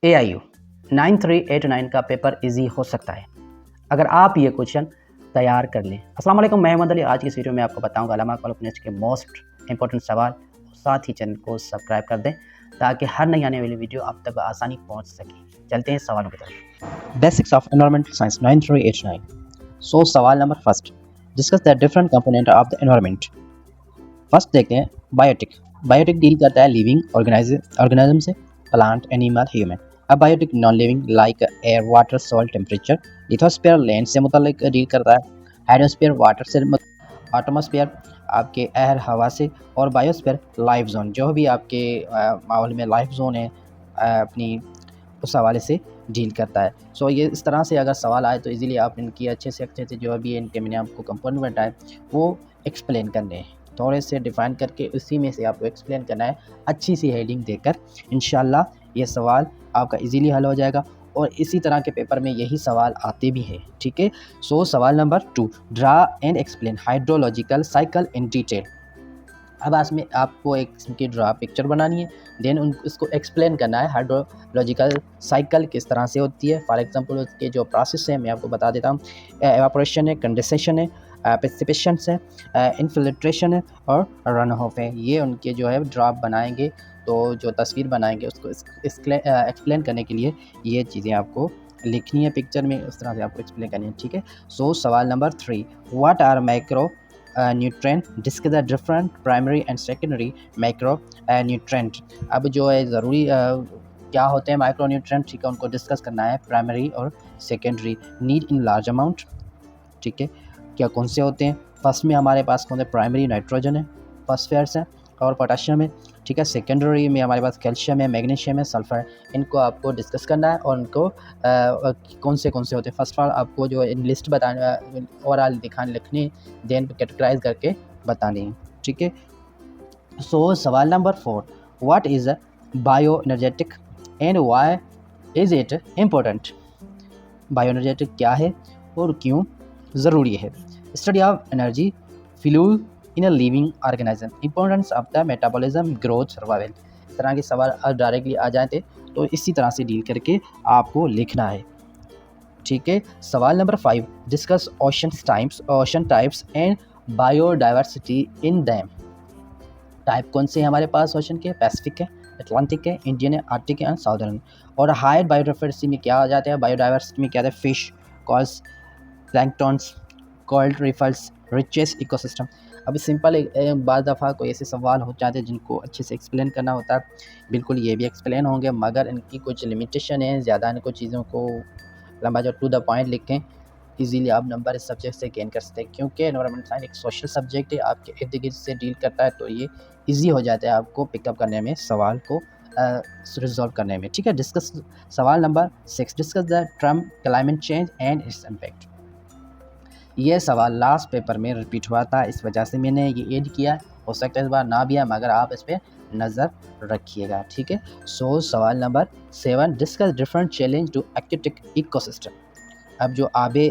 AIU 9389 का paper easy हो सकता है अगर आप ये क्वेश्चन तैयार कर लें। अस्सलाम वालेकुम, मैं अहमद अली। आज की इस वीडियो में आपको बताऊंगा अल्लामा इकबाल उपन्यास के मोस्ट इंपॉर्टेंट सवाल। साथ ही चैनल को सब्सक्राइब कर दें ताकि हर नई आने वाली वीडियो आप तक आसानी पहुंच सके। चलते हैं सवालों की तरफ। Basics of environmental science 9389। सो सवाल नंबर first, discuss the different component of the environment. First देखते हैं बायोटिक। बायोटिक डील करता है लिविंग ऑर्गेनिज्म से, प्लांट, एनिमल, ह्यूमन। अब biotic non living like air, water, soil, temperature. Lithosphere land से मुतल्लिक डील करता है। हाइड्रोस्फीयर वाटर से, एटमॉस्फेयर आपके एयर हवा से, और बायोस्फीयर लाइफ जोन, जो भी आपके माहौल में लाइफ जोन है अपनी उस हवाले से डील करता है। सो ये इस तरह से अगर सवाल आए तो इजीली आप इनकी अच्छे से जो भी इनके मैंने आपको कंपोनेंट बताए वो एक्सप्लेन करने हैं, थोड़े से डिफ़ाइन करके उसी में से आपको एक्सप्लेन करना है अच्छी सी हेडिंग देकर। इंशाल्लाह ये सवाल आपका इजीली हल हो जाएगा और इसी तरह के पेपर में यही सवाल आते भी हैं। ठीक है। सो सवाल number 2, draw and explain hydrological cycle in detail. अब इसमें आपको एक किस्म की ड्रा पिक्चर बनानी है, देन उसको एक्सप्लेन करना है हाइड्रोलॉजिकल साइकिल किस तरह से होती है। फॉर एग्जांपल उसके जो प्रोसेस है मैं आपको बता देता हूँ। एवापोरेशन है, कंडेंसेशन है, प्रेसिपिटेशन है, इनफिल्ट्रेशन है और रन ऑफ है। ये उनके जो है ड्राफ्ट बनाएंगे, तो जो तस्वीर बनाएंगे उसको एक्सप्लेन करने के लिए ये चीज़ें आपको लिखनी है पिक्चर में, उस तरह से आपको एक्सप्लेन करनी है। ठीक है। सो सवाल नंबर 3, what are micro nutrient, discuss the different primary and secondary micro nutrient. अब जो है ज़रूरी क्या होते हैं माइक्रो न्यूट्रेंट, ठीक है, उनको डिस्कस करना है। प्राइमरी और secondary, need in large amount, ठीक है, क्या कौन से होते हैं। फर्स्ट में हमारे पास कौन से प्राइमरी नाइट्रोजन है, फॉस्फेट्स है और पोटाशियम है। ठीक है। सेकेंडरी में हमारे पास कैल्शियम है, मैग्नीशियम है, सल्फर है। इनको आपको डिस्कस करना है और उनको कौन से होते हैं। फर्स्ट ऑफ ऑल आपको जो लिस्ट बताना ओवरऑल लिखनी, देन कैटेगराइज करके बतानी है। ठीक है। सो सवाल नंबर 4, what is bio energetic and why is it important. Bio energetic क्या है और क्यों ज़रूरी है। Study of energy fuel in a living organism, importance of the metabolism, growth, survival. इस तरह के सवाल डायरेक्टली आ जाते तो इसी तरह से डील करके आपको लिखना है। ठीक है। सवाल number 5, discuss ocean types and biodiversity in them. Type कौन से हैं हमारे पास ओशन के? पैसिफिक है, अटलांटिक है, इंडियन है, आर्टिक है और साउदर्न। और हायर बायोडाइवर्सिटी में क्या आ जाते हैं? बायोडाइवर्सिटी में क्या आते हैं? Fish, calls, planktons, coral reefs, richest ecosystem. अभी सिंपल बाद दफ़ा कोई ऐसे सवाल हो जाते हैं जिनको अच्छे से एक्सप्लेन करना होता है, बिल्कुल ये भी एक्सप्लेन होंगे, मगर इनकी कुछ लिमिटेशन है, ज़्यादा इनको चीज़ों को लंबा जो टू द पॉइंट लिखें, इजीली आप नंबर इस सब्जेक्ट से गेन कर सकते हैं। क्योंकि एनवायरनमेंट साइंस एक सोशल सब्जेक्ट है, आपके इर्द गिर्द से डील करता है, तो ये ईजी हो जाता है आपको पिकअप करने में, सवाल को रिजॉल्व करने में। ठीक है। डिस्कस सवाल number 6, discuss the term climate change and its impact. ये सवाल लास्ट पेपर में रिपीट हुआ था, इस वजह से मैंने ये ऐड किया। हो सकता है इस बार ना भी है, मगर आप इस पर नज़र रखिएगा। ठीक है। सो सवाल नंबर 7, discuss different challenge to aquatic ecosystem. अब जो आबे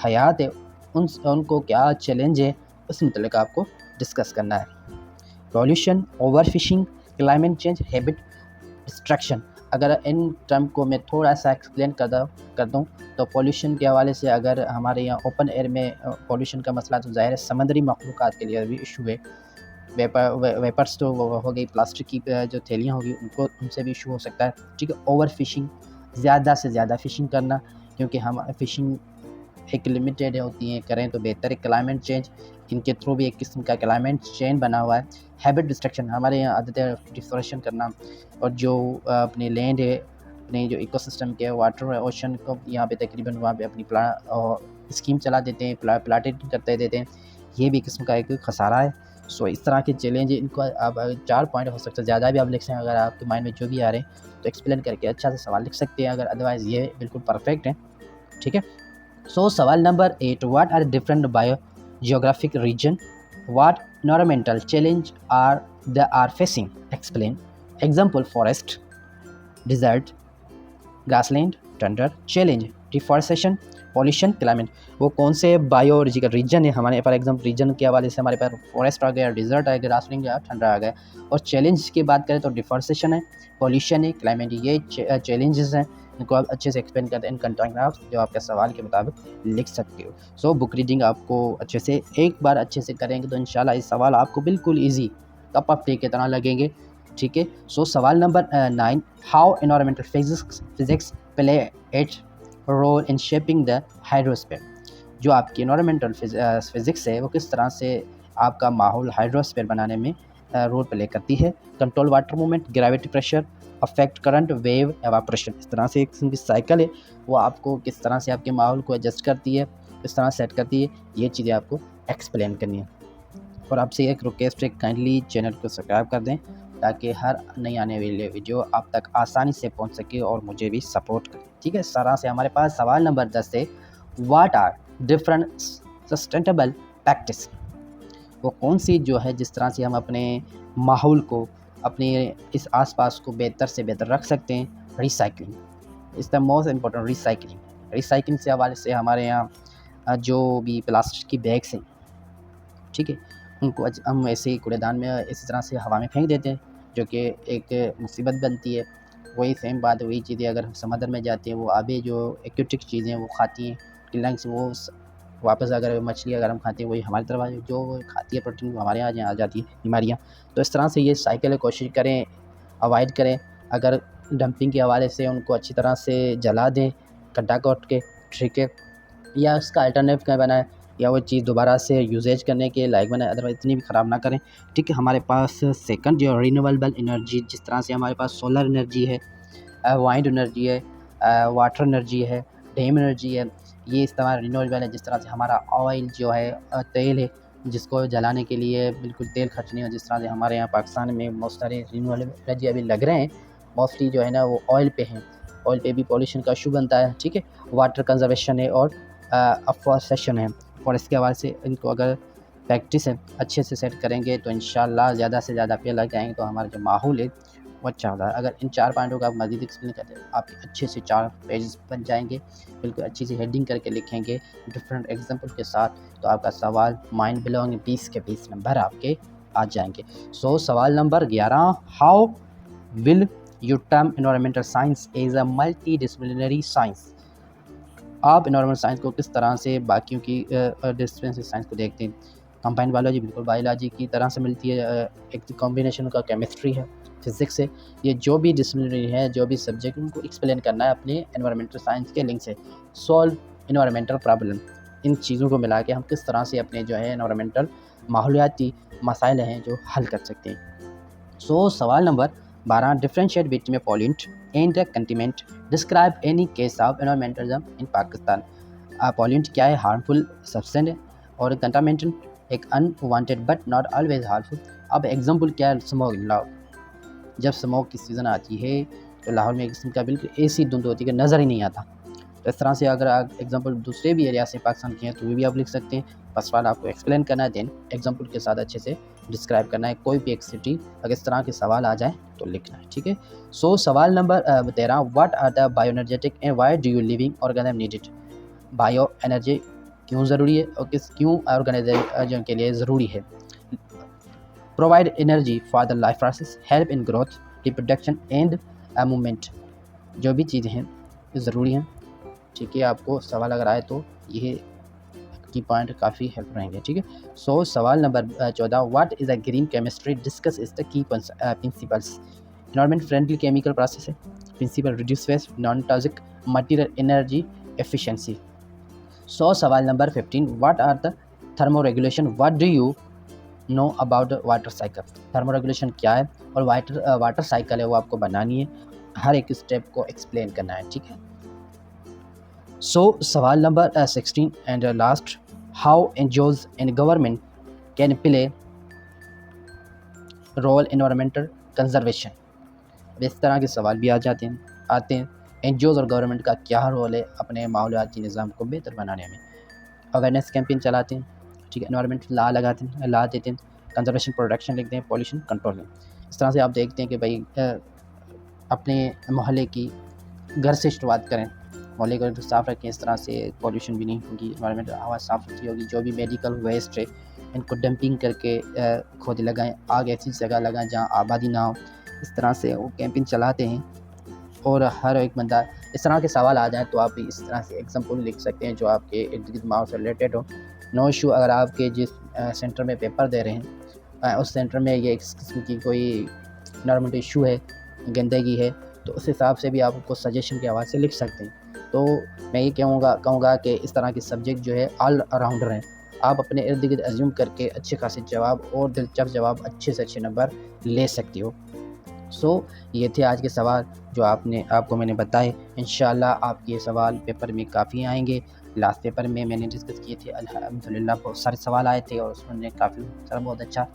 हयात है उनको क्या चैलेंज है उस मतलब आपको डिस्कस करना है। Pollution, over fishing, climate change, habit distraction. अगर इन टर्म को मैं थोड़ा सा एक्सप्लेन कर दूं तो पॉल्यूशन के हवाले से अगर हमारे यहाँ ओपन एयर में पॉल्यूशन का मसला तो ज़ाहिर है समुद्री मखलूक़ात के लिए भी इशू है। वेपर्स तो हो गई, प्लास्टिक की जो थैलियाँ होगी उनसे भी इशू हो सकता है। ठीक है। ओवर फिशिंग, ज़्यादा से ज़्यादा फ़िशिंग करना, क्योंकि हम फ़िशिंग एक लिमिटेड होती हैं, करें तो बेहतर है। क्लाइमेट चेंज, इनके थ्रू भी एक किस्म का क्लाइमेट चेंज बना हुआ है। हैबिट डिस्ट्रक्शन, हमारे यहाँ आदत है डिफोरेशन करना, और जो अपनी लैंड है, अपने जो इकोसिस्टम के वाटर है, ओशन को यहाँ पे तकरीबन वहाँ पे अपनी स्कीम चला देते हैं, प्लाटेड करते देते हैं। ये भी किस्म का एक खसारा है। सो इस तरह के चैलेंज इनको आप 4 पॉइंट हो सकते हैं, ज़्यादा भी आप लिख सकते हैं। अगर आपके माइंड में जो भी आ रहे हैं तो एक्सप्लेन करके अच्छा से सवाल लिख सकते हैं, अगर अदरवाइज़ ये बिल्कुल परफेक्ट है। ठीक है। सो सवाल नंबर 8, what are different bio geographic region, what environmental challenge are facing, explain. Example, forest, desert, grassland, tundra. Challenge, deforestation, pollution, climate. वो कौन से बायोलॉजिकल रीजन है हमारे, फॉर एग्जाम्पल रीजन के हवाले से हमारे पास फॉरेस्ट आ गया, डिजर्ट आ गया, ग्रासलैंड गया, ठंडा आ गया। और चैलेंज की बात करें तो डिफॉरेस्टेशन है, पॉल्यूशन है, क्लाइमेट, ये चैलेंजेस हैं। इनको आप अच्छे से एक्सप्लेन करते हैं इन कंटेंट जो आपके सवाल के मुताबिक लिख सकते हो। सो बुक रीडिंग आपको अच्छे से एक बार अच्छे से करेंगे तो इंशाल्लाह इस सवाल आपको बिल्कुल ईजी कप ऑफ टी की तरह लगेंगे। ठीक है। सो सवाल नंबर 9, how environmental physics play it role in shaping the hydrosphere. जो आपकी एनवायरमेंटल फिजिक्स है वो किस तरह से आपका माहौल हाइड्रोस्फीयर बनाने में रोल प्ले करती है। Control water movement, gravity pressure, affect current, wave, evaporation. इस तरह से एक साइकिल है, वो आपको किस तरह से आपके माहौल को एडजस्ट करती है, किस तरह सेट करती है, ये चीज़ें आपको एक्सप्लेन करनी है। और आपसे एक रिक्वेस्ट है, काइंडली चैनल को सब्सक्राइब कर दें ताकि हर नई आने वाली वीडियो आप तक आसानी से पहुंच सके और मुझे भी सपोर्ट करें। ठीक है। इस तरह से हमारे पास सवाल नंबर 10 है, what are different sustainable practice. वो कौन सी जो है जिस तरह से हम अपने माहौल को, अपने इस आसपास को बेहतर से बेहतर रख सकते हैं। Recycling is the most important. Recycling से हवाले से हमारे यहाँ जो भी प्लास्टिक की बैग्स हैं, ठीक है, उनको हम ऐसे ही कूड़ेदान में इसी तरह से हवा में फेंक देते हैं, जो कि एक मुसीबत बनती है। वही सेम बात, वही चीज़ें अगर समंदर में जाती हैं, वो आबे जो एक्वेटिक चीज़ें वो खाती हैं, लंग से वो वापस अगर मछली अगर हम खाते हैं वही हमारी तरफ जो खाती है प्रोटीन वो हमारे यहाँ आ जाती है बीमारियाँ। तो इस तरह से ये साइकिल है, कोशिश करें अवॉइड करें। अगर डंपिंग के हवाले से उनको अच्छी तरह से जला दें गड्ढा कोट के, ठीक है, या उसका अल्टरनेटिव क्या बनाएं, या वो चीज़ दोबारा से यूजेज करने के लायक बनाए, अदरवाइज इतनी भी ख़राब ना करें। ठीक है। हमारे पास सेकंड जो रिन्यूएबल एनर्जी, जिस तरह से हमारे पास सोलर एनर्जी है, वाइंड एनर्जी है, वाटर एनर्जी है, डैम एनर्जी है, ये इस्तेमाल रिन्यूएबल है। जिस तरह से हमारा ऑयल जो है, तेल है, जिसको जलाने के लिए बिल्कुल तेल खर्च नहीं हो, जिस तरह से हमारे यहाँ पाकिस्तान में बहुत सारे रिन्यूएबल एनर्जी अभी लग रहे हैं, मोस्टली जो है ना वो ऑयल पे हैं। ऑयल पे भी पॉल्यूशन का इशू बनता है। ठीक है। वाटर कंजर्वेशन है और अफॉरेस्टेशन है। फॉरेस्ट के हवाले से इनको अगर प्रैक्टिस है अच्छे से सेट करेंगे तो इंशाल्लाह ज़्यादा से ज़्यादा पेड़ लग जाएंगे तो हमारा जो माहौल है वो अच्छा होता है। अगर इन 4 पॉइंटों का आप मज़ीद एक्सप्लेन करते हैं, आपके अच्छे से 4 पेजेस बन जाएंगे, बिल्कुल अच्छी सी हेडिंग करके लिखेंगे डिफरेंट एग्जाम्पल के साथ, तो आपका सवाल माइंड ब्लोइंग 20 के 20 नंबर आपके आ जाएंगे। सो सवाल नंबर 11, how will you term environmental science as a multi disciplinary science. आप एनवायरमेंटल साइंस को किस तरह से बाकियों की डिसिप्लिन साइंस को देखते हैं। कंबाइंड बायोलॉजी बिल्कुल बायोलॉजी की तरह से मिलती है, एक कॉम्बिनेशन का केमिस्ट्री है, फिजिक्स है। ये जो भी डिसिप्लिनरी है, जो भी सब्जेक्ट, उनको एक्सप्लेन करना है अपने एनवायरमेंटल साइंस के लिंक से। सॉल्व एनवायरमेंटल प्रॉब्लम, इन चीज़ों को मिला के हम किस तरह से अपने जो है एनवायरमेंटल माहौलियाती मसाइल हैं जो हल कर सकते हैं। सो सवाल number 12, differentiate between pollute and contaminant, describe any case of environmentalism in Pakistan. Pollute क्या है, हार्मफुल सब्सटेंस है, और कंटामिनेंट एक unwanted but not always harmful. अब एग्जांपल क्या है, स्मोक। जब स्मोक की सीज़न आती है तो लाहौर में एक किस्म का बिल्कुल ऐसी धुंध होती है कि नज़र ही नहीं आता। तो इस तरह से अगर आप एग्जांपल दूसरे भी एरिया से पाकिस्तान के हैं तो वो भी आप लिख सकते हैं। फर्स्ट वाला आपको एक्सप्लेन करना है, देन एग्जांपल के साथ अच्छे से डिस्क्राइब करना है। कोई भी एक सिटी अगर इस तरह के सवाल आ जाए तो लिखना है। ठीक है। सो सवाल number 13, what are the bioenergetic and why do you living organism need it. Bio energy क्यों ज़रूरी है और क्यों ऑर्गेनिज्म के लिए ज़रूरी है। Provide energy for the life process, help in growth, reproduction and movement. जो भी चीज़ें हैं ज़रूरी हैं। ठीक है। आपको सवाल अगर आए तो ये की पॉइंट काफ़ी हेल्प रहेंगे। ठीक है। सो सवाल number 14, what is a green chemistry, discuss is the key principles. Environment friendly chemical process है। Principle reduce waste, non toxic material, energy efficiency. So सवाल number 15, what are the thermo regulation, what do you know about water cycle. Thermo regulation क्या है और water cycle है वो आपको बनानी है, हर एक स्टेप को एक्सप्लेन करना है। ठीक है। सो सवाल नंबर 16 and last, how NGOs and government can play role environmental conservation. इस तरह के सवाल भी आते हैं। एनजीओज और गवर्नमेंट का क्या रोल है अपने माहौलियाती निज़ाम को बेहतर बनाने में। अवेयरनेस कैंपेन चलाते हैं। ठीक है। एनवायरमेंटल ला देते हैं। कंजर्वेशन प्रोटेक्शन लिखते हैं। पॉल्यूशन कंट्रोल में। इस तरह से आप देखते हैं कि भाई अपने मोहल्ले की घर से शुरुआत करें, मोहल्ले को साफ़ रखें, इस तरह से पॉल्यूशन भी नहीं होगी, इन्वायरमेंट हवा साफ़ सुथरी होगी। जो भी मेडिकल वेस्ट है इनको डंपिंग करके खुद लगाएं, आग ऐसी जगह लगाएं जहाँ आबादी ना हो। इस तरह से वो कैंपिंग चलाते हैं और हर एक बंदा इस तरह के सवाल आ जाए तो आप इस तरह से एग्जाम्पल लिख सकते हैं जो आपके इर्द गिर्द माहौल से रिलेटेड हो। नो इशू, अगर आपके जिस सेंटर में पेपर दे रहे हैं उस सेंटर में ये इस किस्म की कोई इन्वायरमेंटल इशू है, गंदगी है, तो उस हिसाब से भी आप उसको सजेशन के हवाले से लिख सकते हैं। तो मैं ये कहूँगा कि इस तरह के सब्जेक्ट जो है ऑल राउंडर हैं। आप अपने इर्द गिर्द एज्यूम करके अच्छे खासे जवाब और दिलचस्प जवाब अच्छे से अच्छे नंबर ले सकते हो। ये थे आज के सवाल जो आपको मैंने बताए। इंशाल्लाह आपके ये सवाल पेपर में काफ़ी आएंगे। लास्ट पेपर में मैंने डिस्कस किए थे, अल्हम्दुलिल्लाह बहुत सारे सवाल आए थे और उसमें काफ़ी सारा बहुत अच्छा।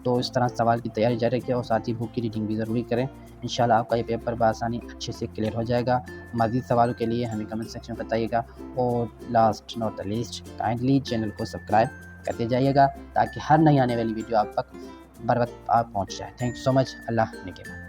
तो इस तरह सवाल की तैयारी जारी रखिए और साथ ही बुक की रीडिंग भी ज़रूरी करें। इंशाल्लाह आपका ये पेपर बआसानी अच्छे से क्लियर हो जाएगा। मज़ीद सवालों के लिए हमें कमेंट सेक्शन में बताइएगा और last not the least, kindly channel को सब्सक्राइब करते जाइएगा ताकि हर नई आने वाली वीडियो आप तक बर वक्त आप पहुँच जाए। Thank you so much. Allah ने के बाद।